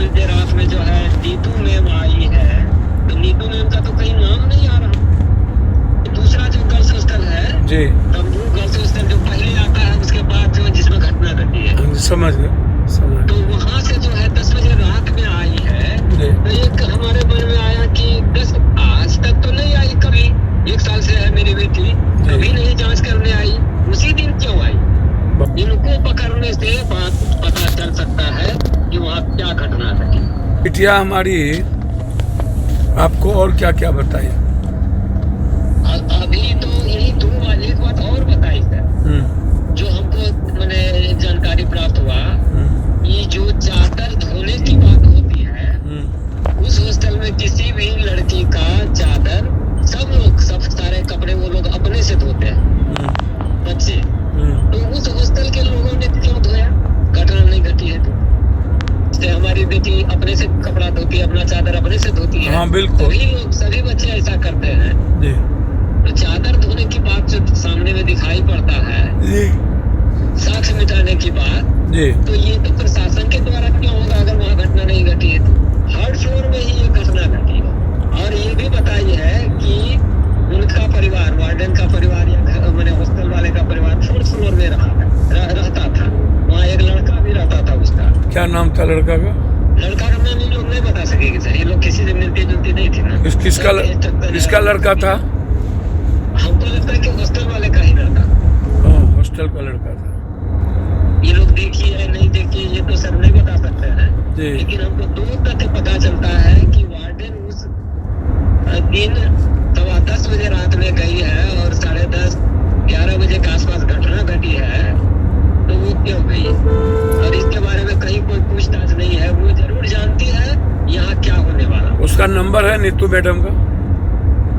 तस्वीर देर रात में जो है नीतू मैम आई है, तो नीतू मैम का तो कहीं नाम नहीं आ रहा। दूसरा जो गर्ल्स हॉस्टल है जी, तंबू गर्ल्स हॉस्टल जो पहले आता है, उसके बाद जो जिसमें घटना घटी है, समझ गया। तो वहाँ से जो है 10 बजे रात में आई है। जी, तो एक हमारे मन में आया कि 10 आज तक तो नहीं आई, कभी 1 साल से है मेरी बेटी, कभी नहीं जांच करने आई, उसी दिन क्यों आई? इनको पकड़ने से बात पता चल सकता है कि वहाँ क्या घटना घटी। बिटिया हमारी आपको और क्या क्या बताई? अभी तो यही एक बात और बताई सर, जो हमको मैंने जानकारी प्राप्त हुआ, ये जो चादर धोने की बात होती है, उस हॉस्टल में किसी भी लड़की का चादर सब सारे कपड़े वो लोग अपने से धोते हैं, बच्चे। तो उस हॉस्टल के लोगों ने क्यों धोया? घटना नहीं घटी है तो हमारी बेटी अपने से कपड़ा धोती है, अपना चादर अपने से धोती है। हाँ, बिल्कुल। सभी बच्चे ऐसा करते हैं जी, तो चादर धोने की बात जो सामने में दिखाई पड़ता है, जी, साक्ष्य मिटाने की बात, जी, तो ये तो प्रशासन के द्वारा क्यों होगा अगर वहाँ घटना नहीं घटी है तो? 3rd फ्लोर में ही ये घटना घटी है। और ये भी बताई है कि उनका परिवार, वार्डन का परिवार या मैंने हॉस्टल वाले का परिवार 4th फ्लोर में रहता था। वहाँ एक लड़का भी रहता था उसका। क्या नाम था लड़का का? लड़का का नाम ये लोग नहीं बता सकेंगे सर, ये लोग किसी से मिलती जुलती नहीं थी ना। किसका लड़का था? हमको लगता है कि हॉस्टल वाले का ही लड़का। हॉस्टल का लड़का था। ये लोग देखी है नहीं देखी ये तो सर नहीं बता सकते हैं, जी, लेकिन हमको 2 तथ्य पता चलता है कि वार्डन उस दिन 10:15 बजे रात में गई है और 10:30 11 बजे के आसपास घटना घटी है, तो वो क्यों गई? और इसके बारे में कहीं कोई पूछताछ नहीं है। वो जरूर जानती है यहाँ क्या होने वाला। उसका नंबर है नीतू मैडम का?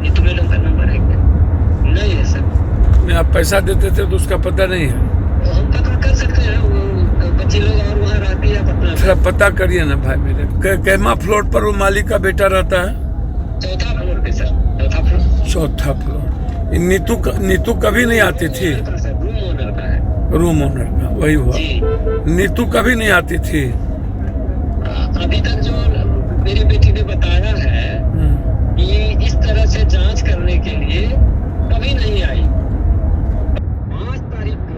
नीतू मैडम का नंबर है क्या? नहीं है सर। नहीं, आप पैसा देते थे तो उसका पता नहीं है? तो हम पता कर सकते हैं, वो बच्चे लोग और वहाँ रहती है पटना में। थोड़ा पता करिए ना भाई मेरे। कैमा फ्लोर पर वो मालिक का बेटा रहता है? 4था फ्लोर पे सर, 4था फ्लोर। 4था फ्लोर। नीतू कभी नहीं आती थी? रूम ओनर का है। रूम ओनर का, वही हुआ। नीतू कभी नहीं आती थी? अभी तक जो मेरी बेटी ने बताया है कि इस तरह से जांच करने के लिए कभी नहीं आई। 5 तारीख को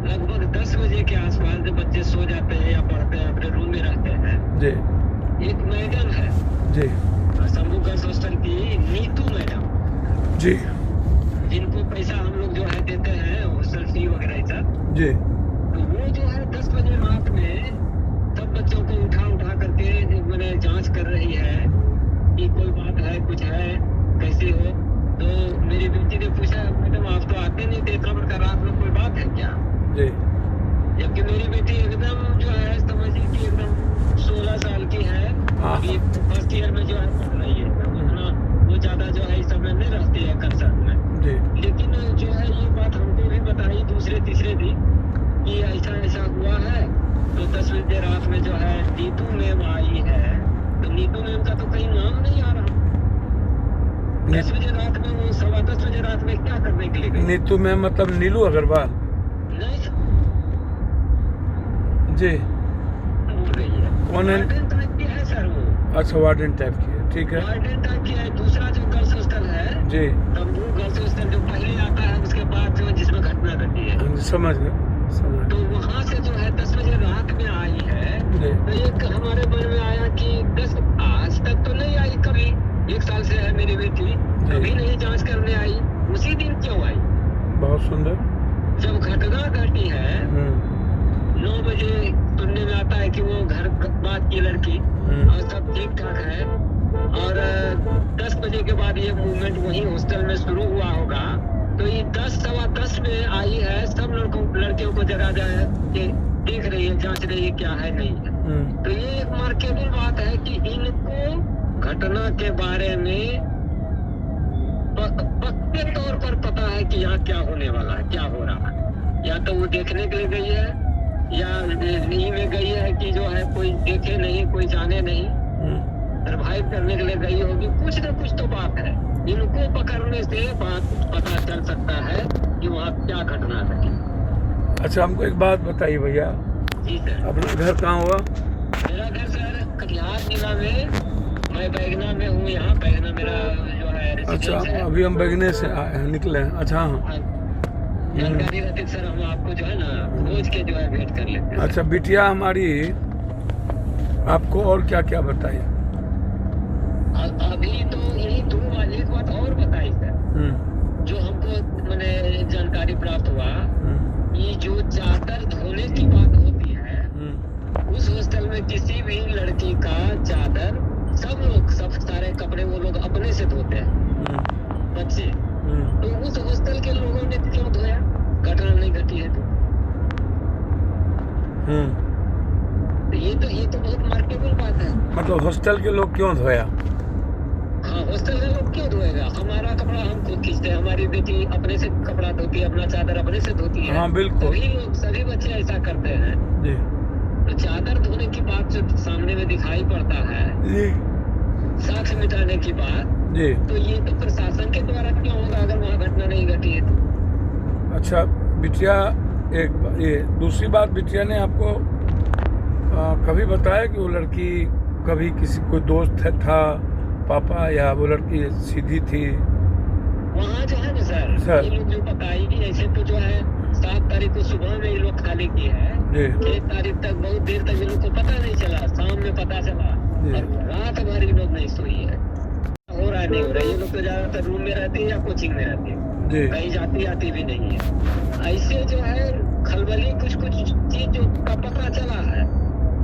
लगभग 10 बजे के आसपास जब बच्चे सो जाते हैं या पढ़ते हैं, अपने रूम में रहते हैं, जी, एक मैडम है जी, शंभू गर्ल्स हॉस्टल की नीतू मैडम, जी, जिनको पैसा हम लोग जो है देते हैं हॉस्टल फी वगैरह सब, जी, तो वो जो है 10 बजे रात में सब बच्चों को उठा करके मैंने जांच कर रही है कि कोई बात है, कुछ है, कैसे हो। तो मेरी बेटी ने पूछा, मैडम आप तो आते नहीं थे, इतना बड़का रात में कोई बात है क्या? जी, जबकि मेरी बेटी एकदम जो है समझिए कि एकदम 16 साल की है, अभी 1st ईयर में जो है पढ़ रही है, उतना वो ज्यादा जो है इस समय नहीं रहती है कंसर्न में। लेकिन जो है ये बात हमको भी बताई दूसरे तीसरे दिन कि ऐसा हुआ है। तो 10 बजे रात में जो है नीतू मैम आई है, तो नीतू मैम का तो कहीं नाम नहीं आ रहा। 10 बजे रात में वो 10:15 बजे रात में क्या करने के लिए गई? नीतू मैम मतलब नीलू अग्रवाल? नहीं जी, बोल रही है। कौन है? वार्डन टाइप की है सर वो। अच्छा, वार्डन टाइप की है, ठीक है। वार्डन टाइप की है। दूसरा जो गर्ल्स हॉस्टल है जी, तंबू गर्ल्स हॉस्टल जो पहले आता है, उसके बाद जो जिसमें घटना घटी है, समझ गया। तो वहाँ से जो है 10 बजे रात में आई है। तो एक हमारे मन में आया कि 10 आज तक तो नहीं आई, कभी 1 साल से है मेरी बेटी, कभी नहीं जांच करने आई, उसी दिन क्यों आई? बहुत सुंदर। जब घटना घटी है 9 बजे सुनने में आता है कि वो घर बात की लड़की और सब ठीक ठाक है, और 10 बजे के बाद ये मूवमेंट वही हॉस्टल में शुरू हुआ होगा। तो ये 10 सवा 10 में आई है, सब लड़कियों को जरा जाए कि देख रही है, जांच रही है क्या है नहीं है। तो ये एक मार्केबल बात है कि इनको घटना के बारे में पक्के तौर पर पता है कि यहाँ क्या होने वाला है, क्या हो रहा है। या तो वो देखने के लिए गई है या नहीं में गई है कि जो है कोई देखे नहीं, कोई जाने नहीं, सर्वाइव करने के लिए गई होगी। कुछ न कुछ तो बात है। इनको पकड़ने से बात पता चल सकता है कि वहाँ क्या घटना घटी। अच्छा, हमको एक बात बताइए भैया। जी सर। अपना घर कहाँ हुआ? मेरा घर कटिहार जिला में, मैं बैगना में हूँ। यहाँ बैगना मेरा जो है अच्छा, रेसिडेंस है। अभी हम बैगने से निकले हैं। अच्छा हाँ, हाँ, जानकारी रहती है सर, हम आपको जो है ना खोज के जो है भेंट कर लेते हैं। अच्छा बिटिया हमारी आपको और क्या क्या बताई? अभी तो यही एक बात और बताई सर, जो हमको मैंने जानकारी प्राप्त हुआ, ये जो चादर धोने की बात होती है, उस हॉस्टल में किसी भी लड़की का चादर सब सारे कपड़े वो लोग अपने से धोते हैं, बच्चे। तो उस हॉस्टल के लोगों ने क्यों धोया? घटना नहीं घटी है तो ये तो बहुत मार्केबल बात है। मतलब हॉस्टल के लोग क्यों धोया? हाँ, हॉस्टल के लोग क्यों धोएगा? हमारा कपड़ा हम खुद खींचते हैं, हमारी बेटी अपने से कपड़ा धोती है, अपना चादर अपने से धोती है। हाँ बिल्कुल, सभी बच्चे ऐसा करते हैं जी। तो चादर धोने की बात जो सामने में दिखाई पड़ता है, जी साक्ष्य मिटाने की बात, जी। तो ये तो प्रशासन के द्वारा क्यों होगा अगर वहाँ घटना नहीं घटी है तो? अच्छा बिटिया, ये दूसरी बात, बिटिया ने आपको कभी बताया कि वो लड़की कभी किसी कोई दोस्त था पापा, या वो लड़की सीधी थी? वहाँ जो है ना सर, ये लोग जो बताएगी, ऐसे तो जो है 7 तारीख को सुबह में ये लोग खाली किए हैं, 6 तारीख तक बहुत देर तक ये लोग को पता नहीं चला, शाम में पता चला, और रात भर ये लोग नहीं सोई है। हो रहा है नहीं हो रहा है, ये लोग तो ज्यादातर रूम में रहती है या कोचिंग में रहती है, कहीं जाती आती भी नहीं है। ऐसे जो है खलबली कुछ चीज जो का पता चला है,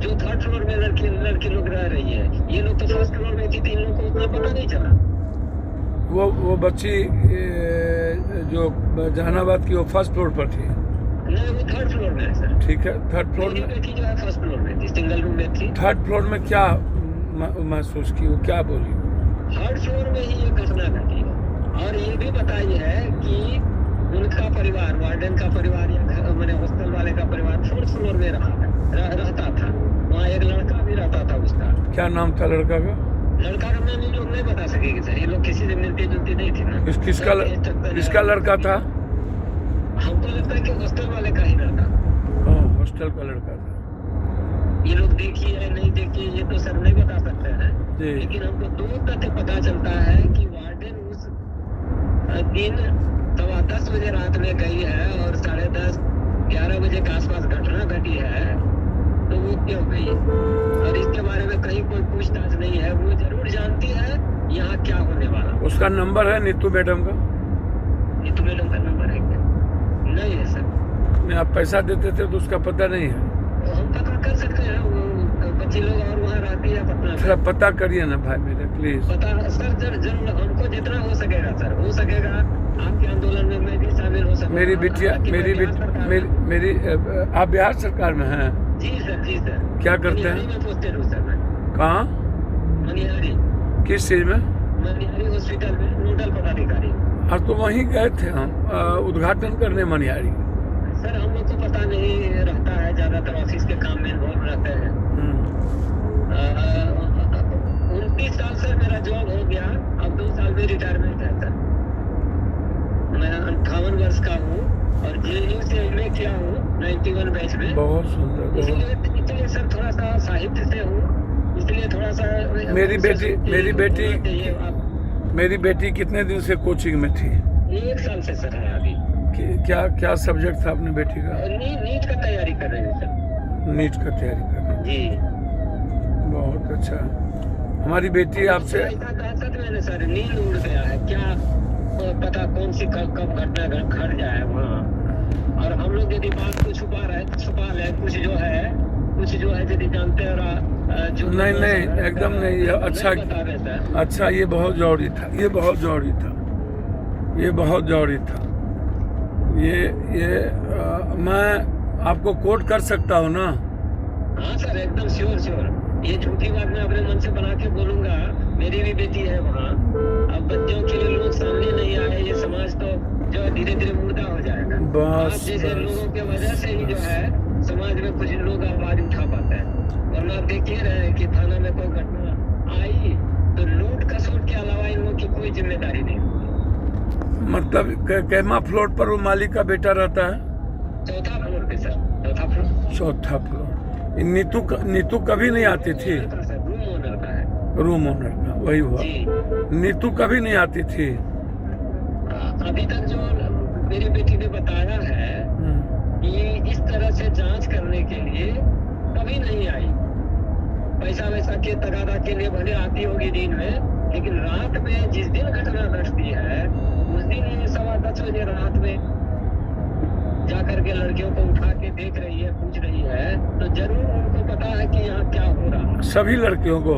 जो 3rd फ्लोर में लड़की लोग रह रही है, ये लोग तो 1st फ्लोर में थी, तो इन लोग को उतना पता नहीं चला। वो बच्ची जो जहानाबाद की, वो 1st फ्लोर पर थी? नहीं, वो 3rd फ्लोर में है सर। ठीक है, 3rd फ्लोर में बेटी जो है 1st फ्लोर में थी, सिंगल रूम में थी। 3rd फ्लोर में क्या महसूस की, वो क्या बोली? 3rd फ्लोर में ही ये घटना घटी है, और ये भी बताई है कि उनका परिवार, वार्डन का परिवार या मैंने हॉस्टल वाले का परिवार 4th फ्लोर में रहता था। वहाँ एक लड़का भी रहता था उसका। क्या नाम था लड़का का? लड़का का नाम ये लोग नहीं बता सकेंगे सर, ये लोग किसी से मिलती जुलती नहीं थी ना। किसका लड़का था? हमको लगता है कि हॉस्टल वाले का ही लड़का। हॉस्टल का लड़का था। ये लोग देखी है नहीं देखी ये तो सर नहीं बता सकते हैं, लेकिन हमको 2 तथ्य पता चलता है कि वार्डन उस दिन 10:15 बजे रात में गई है, और 10:30-11 बजे के आसपास घटना घटी है, तो वो क्यों गई? और इसके बारे में कहीं कोई पूछताछ नहीं है। वो जरूर जानती है यहाँ क्या होने वाला। उसका नंबर है नीतू मैडम का? नीतू मैडम का नंबर है क्या? नहीं है सर। नहीं, आप पैसा देते थे तो उसका पता नहीं है? तो हम पता कर सकते हैं, वो बच्चे लोग और वहाँ रहती है पटना। थोड़ा पता करिए ना भाई मेरे, प्लीज। पता सर जरूर हमको जितना हो सकेगा सर, हो सकेगा। आपके आंदोलन में मैं भी शामिल हो सकूँ। मेरी बिटिया मेरी आप बिहार सरकार में हैं? जी सर, जी सर। क्या करते हैं? मैं पोस्टेड हूँ सर। मैं कहाँ? मनिहारी। किस चीज में? मनिहारी हॉस्पिटल में नोडल पदाधिकारी। हाँ, तो वहीं गए थे हम उद्घाटन करने मनिहारी। सर हम लोग को पता नहीं रहता है, ज्यादातर ऑफिस के काम में इन्वॉल्व रहते हैं। 29 साल सर मेरा जॉब हो गया, अब 2 साल में रिटायरमेंट है सर। मैं 58 वर्ष का हूँ और JNU से MA किया हूँ 91 बैच में। बहुत सुंदर। इसलिए सर थोड़ा सा साहित्य से हूँ, इसलिए थोड़ा सा। मेरी बेटी कितने दिन से कोचिंग में थी? 1 साल से सर है अभी। क्या सब्जेक्ट था अपनी बेटी का? नीट का तैयारी कर रही है सर। नीट का तैयारी कर रही है जी। बहुत अच्छा। हमारी बेटी आपसे सच में सर नींद उड़ गया है, क्या पता कौन सी कब घटना घट जाए वहाँ। और हम लोग यदि बात को छुपा ले, कुछ जो है यदि जानते हैं नहीं एकदम नहीं। अच्छा ये बहुत जरूरी था, ये बहुत जरूरी था। मैं आपको कोट कर सकता हूँ ना? हाँ सर, एकदम श्योर। ये झूठी बात मैं अपने मन से बना के बोलूंगा। मेरी भी बेटी है वहाँ। अब बच्चों के लिए लोग सामने नहीं आए, ये समाज तो जो धीरे धीरे मुर्दा हो जाएगा। आप जैसे लोगों के वजह से ही जो है समाज में कुछ लोग आवाज उठा पाते हैं। वरना आप देख ही रहे कि थाना में कोई घटना आई तो लूट खसोट के अलावा इन लोगों की कोई जिम्मेदारी नहीं। मतलब कैमा फ्लोर पर वो मालिक का बेटा रहता है? 4था फ्लोर पे सर। 4था फ्लोर। नीतू कभी नहीं आती थी? रूम ओनर का, वही हुआ। जी। नीतू कभी नहीं आती थी। अभी तक जो मेरी बेटी ने बताया है कि इस तरह से जांच करने के लिए कभी नहीं आई। पैसा वैसा के तगादा के लिए भले आती होगी दिन में, लेकिन रात में जिस दिन घटना घटती है उस दिन ये 10:15 बजे रात में जाकर के लड़कियों को उठा के देख रही है, पूछ रही है, तो जरूर उनको पता है कि यहाँ क्या हो रहा है। सभी लड़कियों को?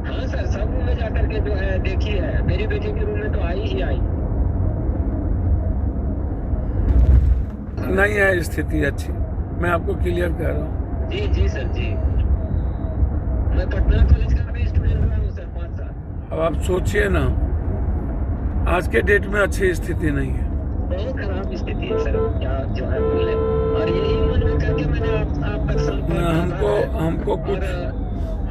हाँ सर, सब रूम में जाकर के जो है देखी है। मेरी बेटी के रूम में तो आई ही आई। नहीं है स्थिति अच्छी, मैं आपको क्लियर कह रहा हूँ। जी जी सर जी। मैं पटना कॉलेज का भी स्टूडेंट रहा हूँ सर 5 साल। अब आप सोचिए ना, आज के डेट में अच्छी स्थिति नहीं है, बहुत खराब स्थिति है सर, क्या जो है बोले। और यही मन में करके मैंने आप तक संपर्क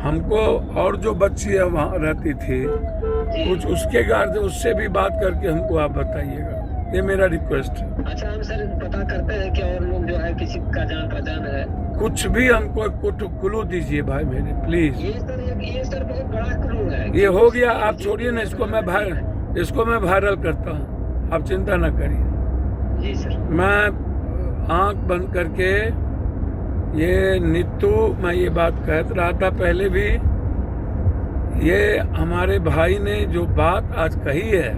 हमको और जो बच्ची है वहाँ रहती थी कुछ उसके गार्जियन, उससे भी बात करके हमको आप बताइएगा, ये मेरा रिक्वेस्ट है। अच्छा, हम सर पता करते हैं कि और लोग जो है किसी का जान पहचान है, कुछ भी हमको क्लू दीजिए भाई मेरे, प्लीज। ये सर बहुत बड़ा क्लू है। ये हो गया, आप छोड़िए ना, इसको मैं वायरल करता हूँ, आप चिंता न करिए। जी सर। मैं आंख बंद करके ये नीतू, मैं ये बात कहता रहा था पहले भी, ये हमारे भाई ने जो बात आज कही है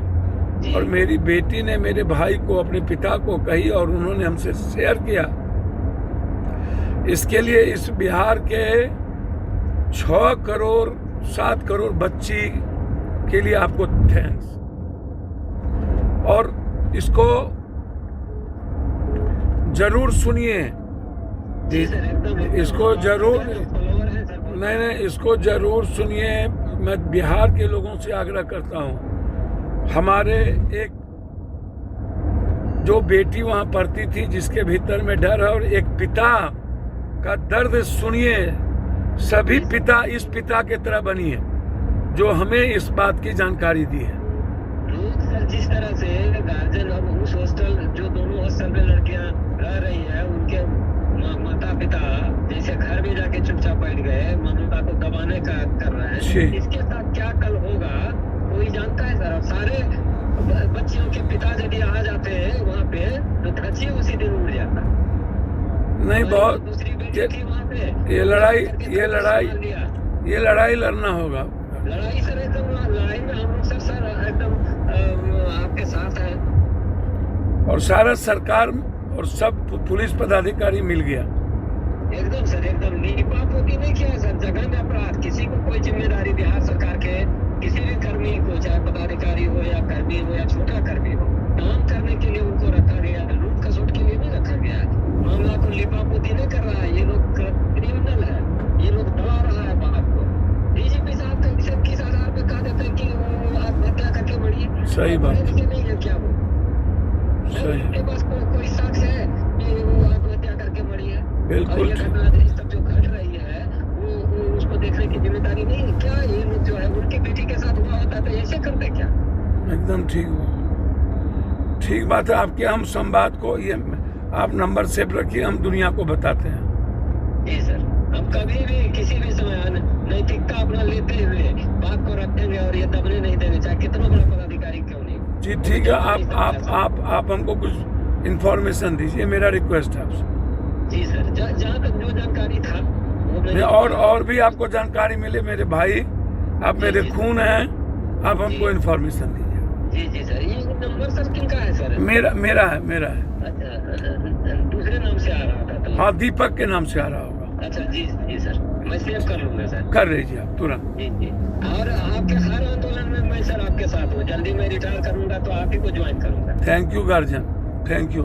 और मेरी बेटी ने मेरे भाई को, अपने पिता को कही और उन्होंने हमसे शेयर किया, इसके लिए इस बिहार के 6 करोड़ 7 करोड़ बच्ची के लिए आपको थैंक्स। और इसको जरूर सुनिए, इसको जरूर नहीं, इसको जरूर सुनिए। मैं बिहार के लोगों से आग्रह करता हूँ, हमारे एक जो बेटी वहाँ पढ़ती थी जिसके भीतर में डर है, और एक पिता का दर्द सुनिए। सभी पिता इस पिता के तरह बनिए जो हमें इस बात की जानकारी दी है। सर, जिस तरह से गार्जियन अब उस हॉस्टल, जो दोनों हॉस्टल में लड़कियां रह रही है, उनके माता पिता जैसे घर में जाके चुपचाप बैठ गए, ममता को दबाने का कर रहे हैं, इसके साथ क्या कल होगा कोई जानता है सर? सारे बच्चियों के पिता यदि आ जाते हैं वहाँ पे तो धची उसी दिन उड़ जाता। नहीं, बहुत दूसरी बेटी थी वहाँ पे, ये लड़ाई लड़ना होगा। लड़ाई सर, एकदम लड़ाई में हम लोग सर एकदम आपके साथ है। और सारा सरकार और सब पुलिस पदाधिकारी मिल गया। एकदम सर, एकदम लीपापोती नहीं किया सर। जगह में अपराध, किसी को कोई जिम्मेदारी बिहार सरकार के किसी भी कर्मी को, चाहे पदाधिकारी हो या कर्मी हो या छोटा कर्मी हो, काम करने के लिए उनको रखा गया, लूट खसोट के लिए नहीं रखा गया। मामला को लीपापोती नहीं कर रहा है, ये लोग क्रिमिनल है, ये लोग दबा रहा है बात को। डीजीपी साहब का 21,000 में कहा देते हैं कि वो आत्महत्या करके मरी। सही बात नहीं है क्या? वो सही उनके पास कोई साक्ष्य है कि वो आत्महत्या करके मरी है? बिल्कुल। और ये घटना सब जो घट रही है वो उसको देखने की जिम्मेदारी नहीं है क्या? ये लोग जो है उनकी बेटी के साथ हुआ होता तो ऐसे करते क्या? एकदम ठीक बात है आपके। हम संवाद को, ये आप नंबर सेव रखिए, हम दुनिया को बताते हैं। जी सर, हम कभी भी किसी भी समय नैतिकता अपना लेते हुए बात को रखेंगे और ये दबने नहीं देंगे, चाहे कितना बड़ा पदाधिकारी क्यों नहीं। जी ठीक है, आप हमको कुछ इंफॉर्मेशन दीजिए, मेरा रिक्वेस्ट है आपसे। जी सर, जहाँ तक जो जानकारी था और भी आपको जानकारी मिले, मेरे भाई आप मेरे खून हैं, आप हमको इंफॉर्मेशन दीजिए। जी सर। ये नंबर सर किनका है सर? मेरा है। अच्छा, दूसरे नाम से आ रहा था तो? हाँ, दीपक के नाम से आ रहा होगा। अच्छा जी सर, मैं सेव कर लूंगा सर। कर लीजिए आप तुरंत। जी। और आपके हर आंदोलन में मैं सर आपके साथ हूँ। जल्दी मैं रिटायर करूंगा तो आप ही को ज्वाइन करूंगा। Thank you guardian, thank you.